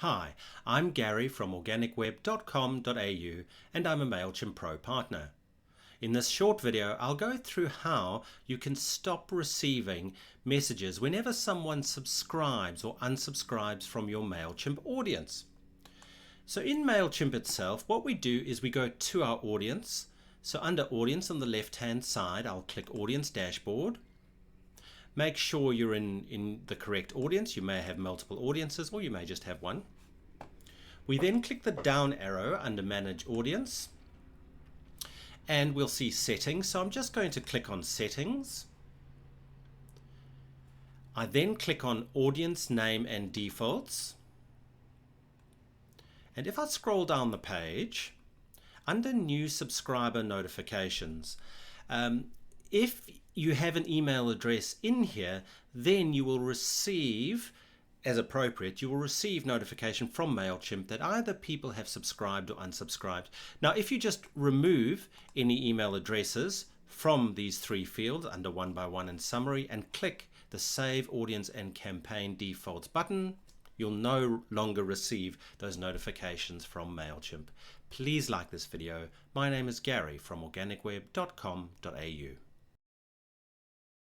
Hi, I'm Gary from organicweb.com.au and I'm a Mailchimp Pro partner. In this short video, I'll go through how you can stop receiving messages whenever someone subscribes or unsubscribes from your Mailchimp audience. So in Mailchimp itself, what we do is we go to our audience. So under audience on the left-hand side, I'll click Audience Dashboard. Make sure you're in the correct audience. You may have multiple audiences or you may just have one. We then click the down arrow under Manage Audience and we'll see Settings. So I'm just going to click on Settings. I then click on Audience Name and Defaults. And if I scroll down the page, under New Subscriber Notifications, if you have an email address in here, then you will receive, as appropriate, you will receive notification from Mailchimp that either people have subscribed or unsubscribed. Now, if you just remove any email addresses from these three fields under One by One and Summary and click the Save Audience and Campaign Defaults button, you'll no longer receive those notifications from Mailchimp. Please like this video. My name is Gary from organicweb.com.au.